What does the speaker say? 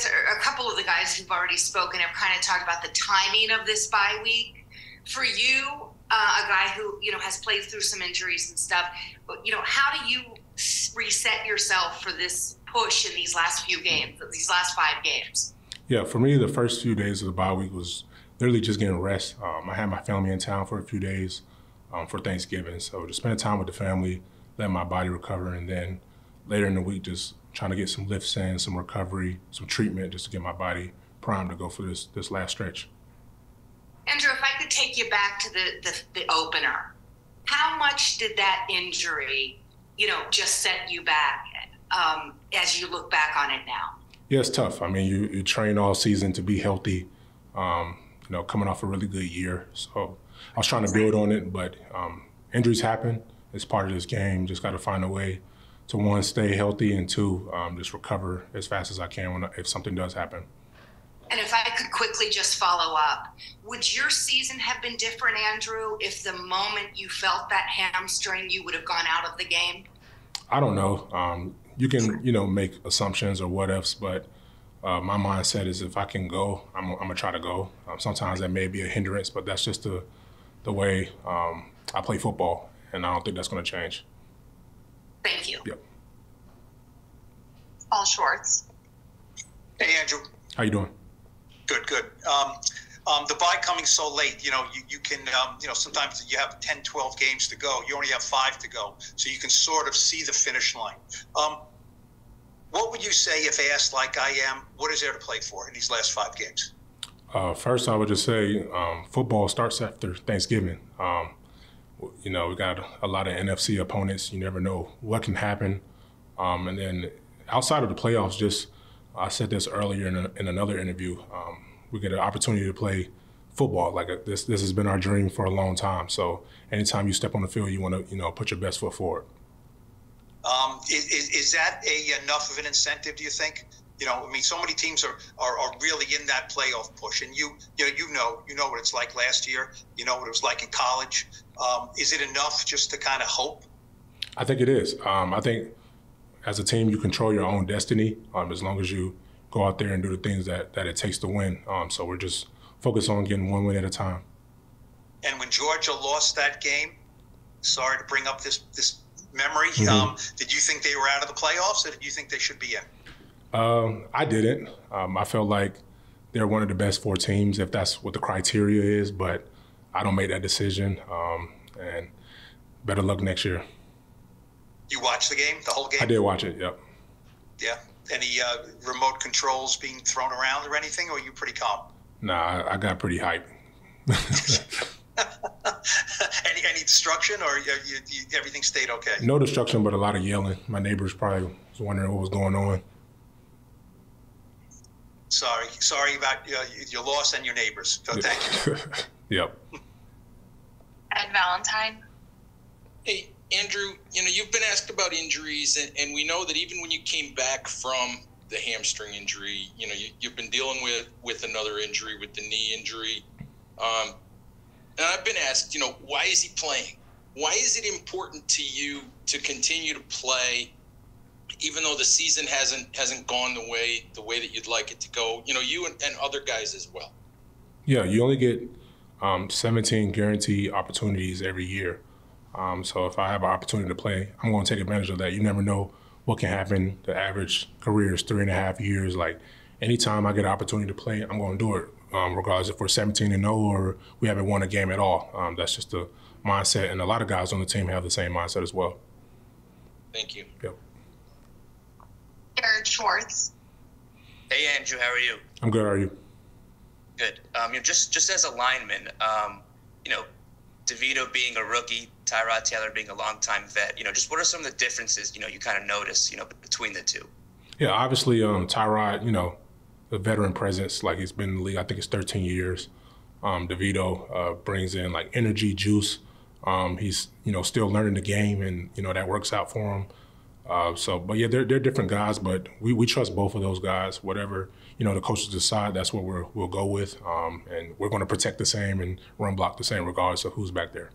guys, a couple of the guys who've already spoken have kind of talked about the timing of this bye week. For you, a guy who, has played through some injuries and stuff, how do you reset yourself for this push in these last few games, these last 5 games? Yeah, for me, the first few days of the bye week was literally just getting rest. I had my family in town for a few days for Thanksgiving, so just spending time with the family, letting my body recover, and then later in the week just trying to get some lifts in, some recovery, some treatment just to get my body primed to go for this last stretch. Andrew, if I could take you back to the opener, how much did that injury, just set you back as you look back on it now? Yeah, it's tough. I mean, you train all season to be healthy, coming off a really good year. So I was trying to build on it, but injuries happen. It's part of this game. Just got to find a way to, 1, stay healthy, and 2, just recover as fast as I can if something does happen. And if I could quickly just follow up, would your season have been different, Andrew, if the moment you felt that hamstring, you would have gone out of the game? I don't know. You can, make assumptions or what ifs, but my mindset is if I can go, I'm gonna try to go. Sometimes that may be a hindrance, but that's just the way I play football, and I don't think that's gonna change. Thank you. Yep. Paul Schwartz. Hey, Andrew. How you doing? Good. The bye coming so late, you can, sometimes you have 10, 12 games to go. You only have 5 to go, so you can sort of see the finish line. What would you say if asked, like I am, what is there to play for in these last 5 games? First, I would just say football starts after Thanksgiving. We got a lot of NFC opponents. You never know what can happen. And then outside of the playoffs, I said this earlier in another interview, we get an opportunity to play football. Like this has been our dream for a long time. So anytime you step on the field, you want to, put your best foot forward. Is that enough of an incentive, do you think? So many teams are really in that playoff push, and you know what it's like last year. You know what it was like in college. Is it enough just to kind of hope? I think it is. I think as a team, you control your own destiny as long as you go out there and do the things that it takes to win. So we're just focused on getting one win at a time. And when Georgia lost that game, sorry to bring up this memory, did you think they were out of the playoffs, or did you think they should be in? I didn't. I felt like they're one of the best 4 teams, if that's what the criteria is, but I don't make that decision. And better luck next year. You watched the game, the whole game? I did watch it, yep. Yeah. Any remote controls being thrown around or anything, or are you pretty calm? Nah, I got pretty hyped. Any destruction, or everything stayed okay? No destruction, but a lot of yelling. My neighbors probably was wondering what was going on. Sorry about your loss and your neighbors. So thank you. Yep. Ed Valentine. Hey, Andrew, you've been asked about injuries, and we know that even when you came back from the hamstring injury, you've been dealing with another injury, with the knee injury. And I've been asked, why is he playing? Why is it important to you to continue to play, even though the season hasn't gone the way that you'd like it to go? You and other guys as well. Yeah, you only get 17 guaranteed opportunities every year. So if I have an opportunity to play, I'm going to take advantage of that. You never know what can happen. The average career is 3.5 years. Like, anytime I get an opportunity to play, I'm going to do it, regardless if we're 17-0 or we haven't won a game at all. That's just the mindset, and a lot of guys on the team have the same mindset as well. Thank you. Yep. Jared Schwartz. Hey, Andrew, how are you? I'm good. How are you? Good. Just as a lineman, DeVito being a rookie, Tyrod Taylor being a longtime vet, just what are some of the differences, you kind of notice, between the two? Yeah, obviously, Tyrod, the veteran presence, like he's been in the league, I think it's 13 years. DeVito brings in like energy, juice. He's, still learning the game, and, that works out for him. But yeah, they're different guys, but we trust both of those guys. Whatever, the coaches decide, that's what we'll go with. And we're going to protect the same and run block the same regardless of who's back there.